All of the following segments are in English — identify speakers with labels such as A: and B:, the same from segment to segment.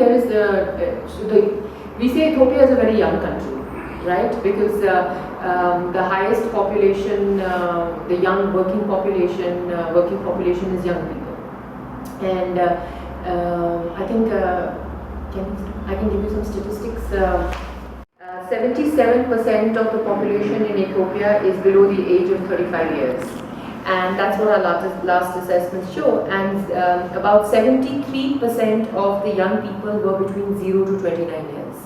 A: there is we say Ethiopia is a very young country, right? Because the highest population, the young working population is young people, and I think I can give you some statistics. 77% of the population in Ethiopia is below the age of 35 years. And that's what our last assessments show. And about 73% of the young people were between 0 to 29 years.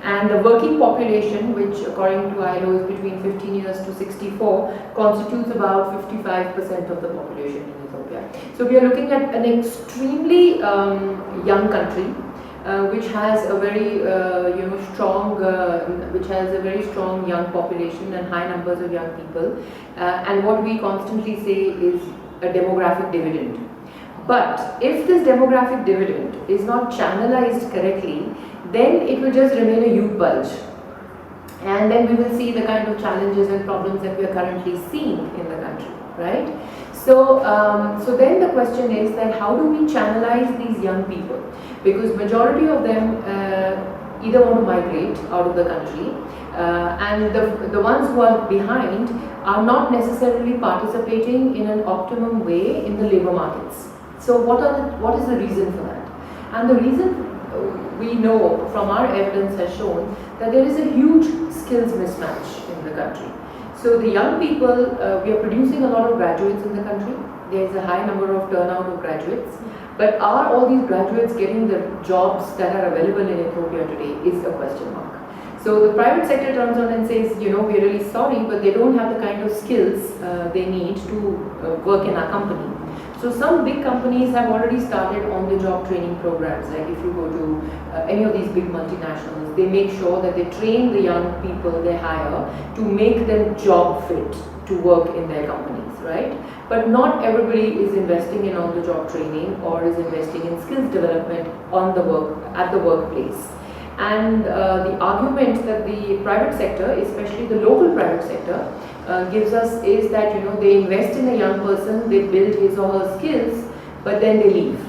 A: And the working population, which according to ILO is between 15 years to 64, constitutes about 55% of the population in Ethiopia. So we are looking at an extremely young country, which has a very strong young population and high numbers of young people, and what we constantly say is a demographic dividend. But if this demographic dividend is not channelized correctly, then it will just remain a youth bulge, and then we will see the kind of challenges and problems that we are currently seeing in the country, right? So then the question is that how do we channelize these young people? Because majority of them either want to migrate out of the country, and the ones who are behind are not necessarily participating in an optimum way in the labor markets. So what is the reason for that? And the reason we know from our evidence has shown that there is a huge skills mismatch in the country. So the young people, we are producing a lot of graduates in the country. There is a high number of turnout of graduates. But are all these graduates getting the jobs that are available in Ethiopia today is a question mark. So the private sector turns on and says, we're really sorry, but they don't have the kind of skills they need to work in our company. So some big companies have already started on-the-job training programs. Like if you go to any of these big multinationals, they make sure that they train the young people they hire to make them job fit to work in their companies, right? But not everybody is investing in on-the-job training or is investing in skills development at the workplace. And the argument that the private sector, especially the local private sector, gives us is that they invest in a young person, they build his or her skills, but then they leave.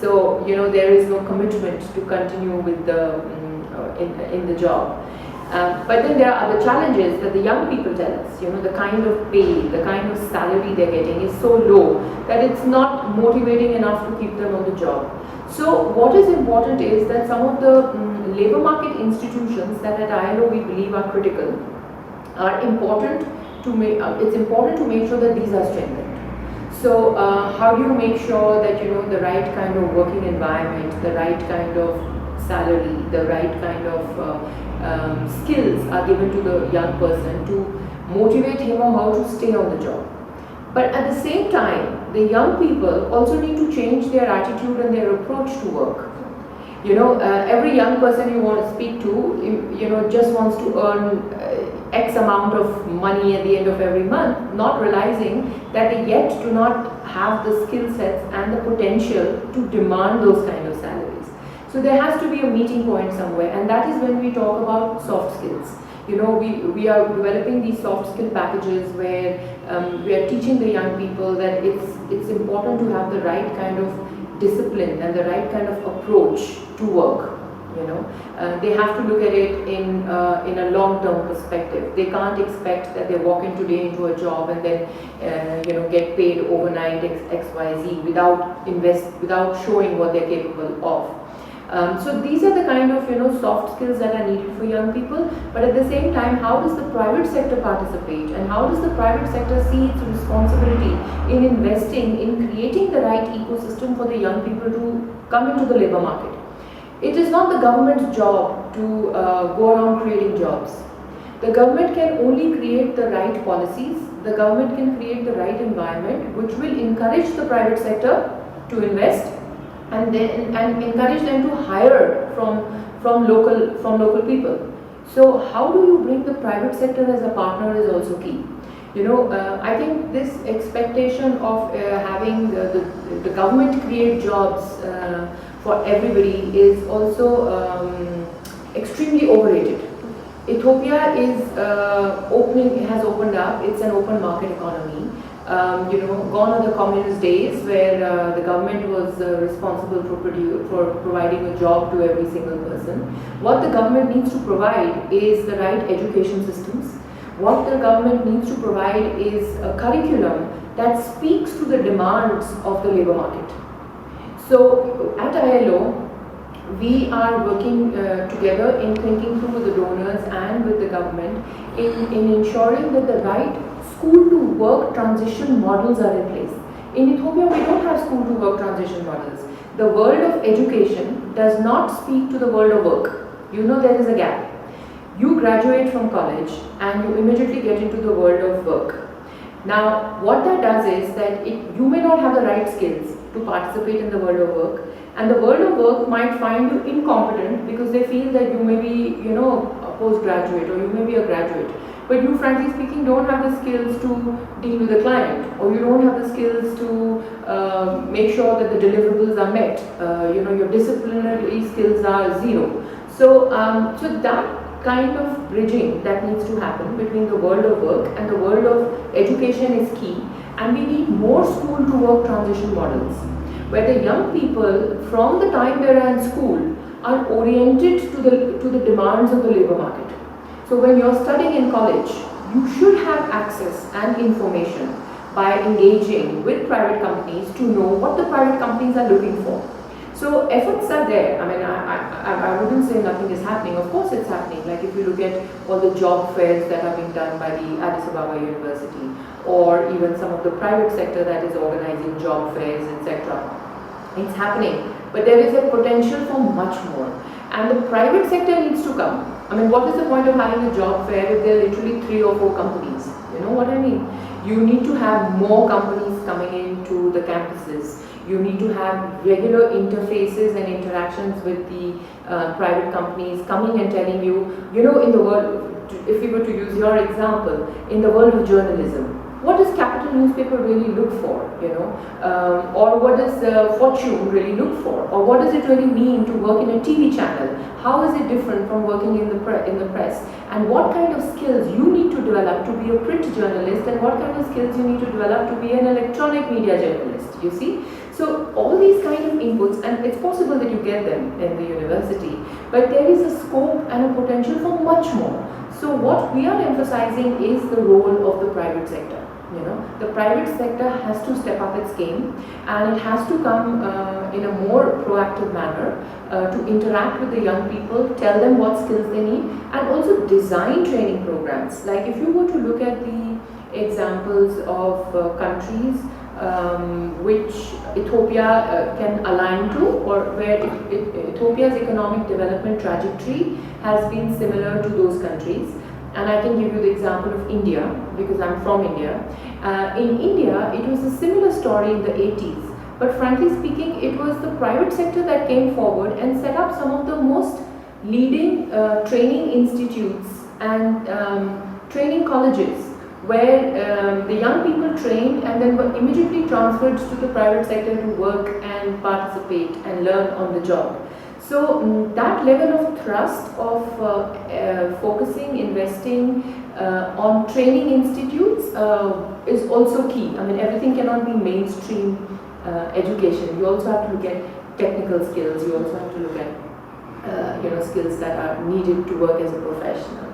A: So there is no commitment to continue with the in the job. But then there are other challenges that the young people tell us. The kind of pay, the kind of salary they're getting is so low that it's not motivating enough to keep them on the job. So what is important is that some of the labor market institutions that at ILO we believe are critical are important to make. It's important to make sure that these are strengthened. So how do you make sure that the right kind of working environment, the right kind of salary, the right kind of skills are given to the young person to motivate him or her to stay on the job. But at the same time, the young people also need to change their attitude and their approach to work. Every young person you want to speak to, just wants to earn X amount of money at the end of every month, not realizing that they yet do not have the skill sets and the potential to demand those kind of salaries. So there has to be a meeting point somewhere, and that is when we talk about soft skills. We are developing these soft skill packages where we are teaching the young people that it's important to have the right kind of discipline and the right kind of approach to work. They have to look at it in a long-term perspective. They can't expect that they walk in today into a job and then get paid overnight XYZ without showing what they're capable of. So these are the kind of soft skills that are needed for young people. But at the same time, how does the private sector participate, and how does the private sector see its responsibility in investing in creating the right ecosystem for the young people to come into the labor market? It is not the government's job to go around creating jobs. The government can only create the right policies. The government can create the right environment which will encourage the private sector to invest and encourage them to hire from local people. So how do you bring the private sector as a partner is also key. I think this expectation of having the government create jobs for everybody is also extremely overrated. Ethiopia has opened up. It's an open market economy. Gone are the communist days where the government was responsible for providing a job to every single person. What the government needs to provide is the right education systems. What the government needs to provide is a curriculum that speaks to the demands of the labor market. So at ILO, we are working together in thinking through with the donors and with the government in ensuring that the right school to work transition models are in place. In Ethiopia, we don't have school to work transition models. The world of education does not speak to the world of work. There is a gap. You graduate from college and you immediately get into the world of work. Now, what that does is that you may not have the right skills to participate in the world of work, and the world of work might find you incompetent because they feel that you may be, a postgraduate or you may be a graduate, but you, frankly speaking, don't have the skills to deal with the client, or you don't have the skills to make sure that the deliverables are met. Your disciplinary skills are zero. So that kind of bridging that needs to happen between the world of work and the world of education is key, and we need more school to work transition models where the young people from the time they are in school are oriented to the demands of the labor market. So when you're studying in college, you should have access and information by engaging with private companies to know what the private companies are looking for. So efforts are there. I mean, I wouldn't say nothing is happening. Of course it's happening. Like if you look at all the job fairs that are being done by the Addis Ababa University, or even some of the private sector that is organizing job fairs, etc. It's happening. But there is a potential for much more. And the private sector needs to come. I mean, what is the point of having a job fair if there are literally 3 or 4 companies? You know what I mean? You need to have more companies coming into the campuses. You need to have regular interfaces and interactions with the private companies coming and telling you, in the world, if we were to use your example, in the world of journalism, what does Capital newspaper really look for, or what does Fortune really look for, or what does it really mean to work in a TV channel? How is it different from working in the press? And what kind of skills you need to develop to be a print journalist, and what kind of skills you need to develop to be an electronic media journalist, you see? So all these kind of inputs, and it's possible that you get them in the university, but there is a scope and a potential for much more. So what we are emphasizing is the role of the private sector. The private sector has to step up its game, and it has to come in a more proactive manner to interact with the young people, tell them what skills they need, and also design training programs. Like if you were to look at the examples of countries which Ethiopia can align to, or where Ethiopia's economic development trajectory has been similar to those countries. And I can give you the example of India, because I'm from India. In India, it was a similar story in the 80s. But frankly speaking, it was the private sector that came forward and set up some of the most leading training institutes and training colleges, where the young people trained and then were immediately transferred to the private sector to work and participate and learn on the job. So that level of thrust of focusing, investing on training institutes is also key. I mean, everything cannot be mainstream education. You also have to look at technical skills. You also have to look at skills that are needed to work as a professional.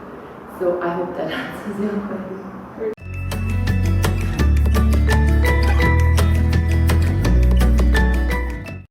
A: So I hope that answers your question.